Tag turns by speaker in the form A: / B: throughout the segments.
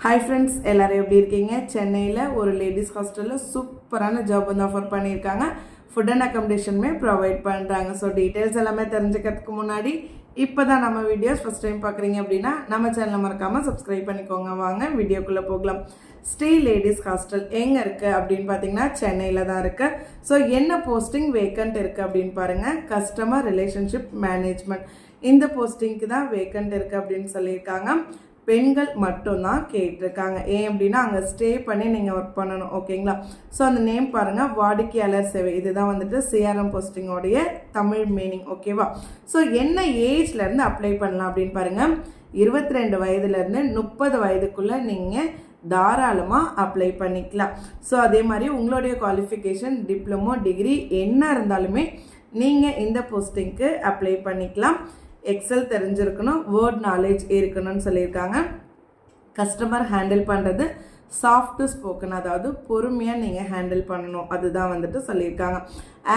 A: Hi friends, எல்லாரும் எப்படி இருக்கீங்க? சென்னையில ஒரு லேடிஸ் ஹாஸ்டல்ல சூப்பரான ஜாப் வந்து ஆஃபர் பண்ணியிருக்காங்க. ஃபுட் அண்ட் அக்கமடேஷனுமே ப்ரொவைட் பண்ணுறாங்க. ஸோ டீட்டெயில்ஸ் எல்லாமே தெரிஞ்சுக்கிறதுக்கு முன்னாடி இப்போ தான் நம்ம வீடியோஸ் ஃபஸ்ட் டைம் பார்க்குறீங்க அப்படின்னா நம்ம சேனலை மறக்காமல் சப்ஸ்கிரைப் பண்ணிக்கோங்க. வாங்க வீடியோக்குள்ளே போகலாம். ஸ்ரீ லேடிஸ் ஹாஸ்டல் எங்கே இருக்குது அப்படின்னு பார்த்தீங்கன்னா சென்னையில் தான் இருக்குது. ஸோ என்ன போஸ்டிங் வேக்கண்ட் இருக்குது அப்படின்னு பாருங்கள். கஸ்டமர் ரிலேஷன்ஷிப் மேனேஜ்மெண்ட் இந்த போஸ்டிங்க்கு தான் வேக்கண்ட் இருக்குது அப்படின்னு சொல்லியிருக்காங்க. பெண்கள் மட்டும்தான் கேட்டிருக்காங்க. ஏன் அப்படின்னா அங்கே ஸ்டே பண்ணி நீங்கள் ஒர்க் பண்ணணும். ஓகேங்களா? ஸோ அந்த நேம் பாருங்கள், வாடிக்கையாளர் சேவை. இதுதான் வந்துட்டு சிஆர்எம் போஸ்டிங்கோடைய தமிழ் மீனிங். ஓகேவா? ஸோ என்ன ஏஜ்லேருந்து அப்ளை பண்ணலாம் அப்படின்னு பாருங்கள். 22 வயதுலேருந்து 30 வயதுக்குள்ளே நீங்கள் தாராளமாக அப்ளை பண்ணிக்கலாம். ஸோ அதே மாதிரி உங்களுடைய குவாலிஃபிகேஷன் டிப்ளமோ டிகிரி என்ன இருந்தாலுமே நீங்கள் இந்த போஸ்டிங்க்கு அப்ளை பண்ணிக்கலாம். எக்ஸல் தெரிஞ்சிருக்கணும், வேர்ட் நாலேஜ் இருக்கணும்னு சொல்லியிருக்காங்க. கஸ்டமர் ஹேண்டில் பண்ணுறது சாஃப்ட் ஸ்போக்கன், அதாவது பொறுமையாக நீங்கள் ஹேண்டில் பண்ணணும், அதுதான் வந்துட்டு சொல்லியிருக்காங்க.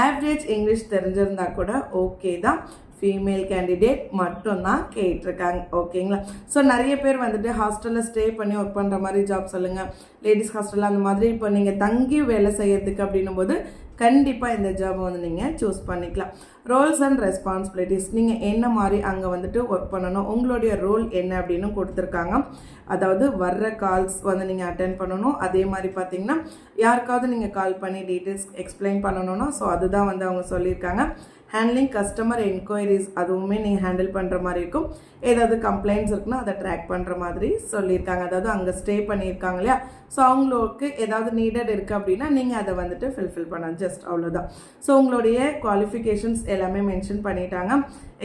A: ஆவரேஜ் இங்கிலீஷ் தெரிஞ்சிருந்தா கூட ஓகே தான். ஃபீமேல் கேண்டிடேட் மட்டும்தான் கேட்டிருக்காங்க. ஓகேங்களா? ஸோ நிறைய பேர் வந்துட்டு ஹாஸ்டலில் ஸ்டே பண்ணி ஒர்க் பண்ணுற மாதிரி ஜாப் சொல்லுங்கள், லேடிஸ் ஹாஸ்டலில் அந்த மாதிரி. இப்போ நீங்கள் தங்கி வேலை செய்யறதுக்கு அப்படின்னும் போது கண்டிப்பாக இந்த ஜாப் வந்து நீங்கள் சூஸ் பண்ணிக்கலாம். ரோல்ஸ் அண்ட் ரெஸ்பான்சிபிலிட்டிஸ், நீங்கள் என்ன மாதிரி அங்கே வந்துட்டு ஒர்க் பண்ணணும், உங்களுடைய ரோல் என்ன அப்படின்னு கொடுத்துருக்காங்க. அதாவது வர்ற கால்ஸ் வந்து நீங்கள் அட்டென்ட் பண்ணணும். அதே மாதிரி பார்த்தீங்கன்னா யாருக்காவது நீங்கள் கால் பண்ணி டீட்டெயில்ஸ் எக்ஸ்பிளைன் பண்ணணும்னா ஸோ அதுதான் வந்து அவங்க சொல்லியிருக்காங்க. ஹேண்ட்லிங் கஸ்டமர் என்கொயரிஸ், அதுவுமே நீங்கள் ஹேண்டில் பண்ணுற மாதிரி இருக்கும். ஏதாவது கம்ப்ளைண்ட்ஸ் இருக்குன்னா அதை ட்ராக் பண்ணுற மாதிரி சொல்லியிருக்காங்க. அதாவது அங்கே ஸ்டே பண்ணியிருக்காங்க இல்லையா, ஸோ அவங்களுக்கு ஏதாவது நீடட் இருக்குது அப்படின்னா நீங்கள் அதை வந்துட்டு ஃபில்ஃபில் பண்ணலாம். ஜஸ்ட் அவ்வளோதான். ஸோ உங்களுடைய குவாலிஃபிகேஷன்ஸ் எல்லாமே மென்ஷன் பண்ணிட்டாங்க.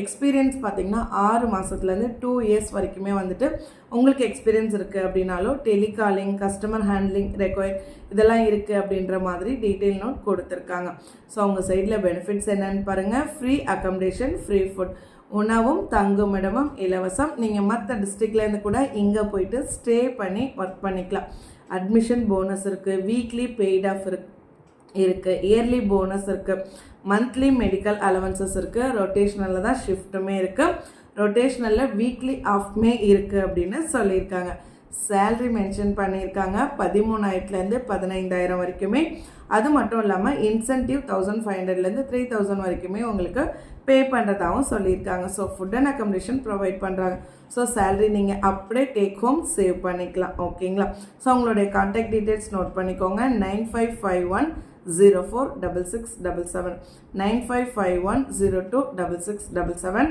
A: எக்ஸ்பீரியன்ஸ் பார்த்தீங்கன்னா 6 மாதத்துலேருந்து 2 இயர்ஸ் வரைக்குமே வந்துட்டு உங்களுக்கு எக்ஸ்பீரியன்ஸ் இருக்குது அப்படின்னாலும் டெலிகாலிங், கஸ்டமர் ஹேண்ட்லிங் ரெக்வயர் இதெல்லாம் இருக்குது அப்படின்ற மாதிரி டீட்டெயில் நோட் கொடுத்துருக்காங்க. ஸோ அவங்க சைடில் பெனிஃபிட்ஸ் என்னன்னு பாருங்கள். ஃப்ரீ அக்கமடேஷன், ஃப்ரீ ஃபுட், உணவும் தங்குமிடமும் இலவசம். நீங்கள் மற்ற டிஸ்ட்ரிக்ட்லேருந்து கூட இங்கே போயிட்டு ஸ்டே பண்ணி ஒர்க் பண்ணிக்கலாம். அட்மிஷன் போனஸ் இருக்குது, வீக்லி பெய்ட் ஆஃப் இருக்குது, இயர்லி போனஸ் இருக்குது, மந்த்லி மெடிக்கல் அலவன்சஸ் இருக்குது, ரொட்டேஷ்னலில் தான் ஷிஃப்ட்டுமே இருக்குது, ரொட்டேஷ்னலில் வீக்லி ஆஃப்மே இருக்குது அப்படின்னு சொல்லியிருக்காங்க. சேல்ரி மென்ஷன் பண்ணியிருக்காங்க 13,000லேருந்து 15,000 வரைக்குமே. அது மட்டும் இல்லாமல் இன்சென்டிவ் 1,500லேருந்து 3,000 வரைக்குமே உங்களுக்கு பே பண்ணுறதாகவும் சொல்லியிருக்காங்க. So food and accommodation provide பண்ணுறாங்க. ஸோ சேல்ரி நீங்கள் அப்படியே டேக் ஹோம் சேவ் பண்ணிக்கலாம். ஓகேங்களா? ஸோ உங்களுடைய கான்டாக்ட் டீட்டெயில்ஸ் நோட் பண்ணிக்கோங்க. 9551046677, 9551026677,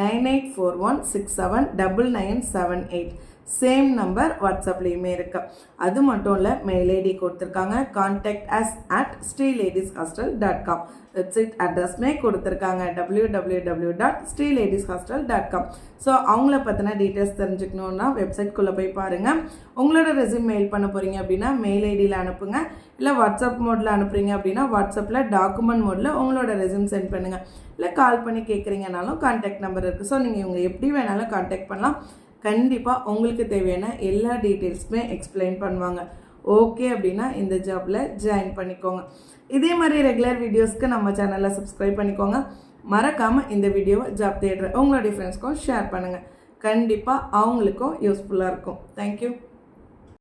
A: 9841679978. சேம் நம்பர் வாட்ஸ்அப்லேயுமே இருக்கு. அது மட்டும் இல்லை, மெயில் ஐடி கொடுத்துருக்காங்க. contact@streeladishostel.com. வெப்சைட் அட்ரஸ்மே கொடுத்துருக்காங்க, www.streeladishostel.com. ஸோ அவங்கள பற்றின டீட்டெயில்ஸ் தெரிஞ்சுக்கணுன்னா வெப்சைட்குள்ளே போய் பாருங்கள். உங்களோட ரெஸ்யூம் மெயில் பண்ண போகிறீங்க அப்படின்னா மெயில் ஐடியில் அனுப்புங்க. இல்லை வாட்ஸ்அப் மோடில் அனுப்புறீங்க அப்படின்னா வாட்ஸ்அப்பில் டாக்குமெண்ட் மோடில் உங்களோட ரெஸ்யூம் சென்ட் பண்ணுங்கள். இல்லை கால் பண்ணி கேட்குறீங்கனாலும் கான்டாக்ட் நம்பர் இருக்குது. ஸோ நீங்கள் இவங்க எப்படி வேணாலும் கான்டாக்ட் பண்ணலாம். கண்டிப்பாக உங்களுக்கு தேவையான எல்லா டீட்டெயில்ஸுமே எக்ஸ்பிளைன் பண்ணுவாங்க. ஓகே அப்படின்னா இந்த ஜாபில் ஜாயின் பண்ணிக்கோங்க. இதே மாதிரி ரெகுலர் வீடியோஸ்க்கு நம்ம சேனலில் சப்ஸ்கிரைப் பண்ணிக்கோங்க. மறக்காமல் இந்த வீடியோவை ஜாப் தேடுற உங்களுடைய ஃப்ரெண்ட்ஸ்க்கும் ஷேர் பண்ணுங்கள். கண்டிப்பாக அவங்களுக்கும் யூஸ்ஃபுல்லாக இருக்கும். தேங்க்யூ.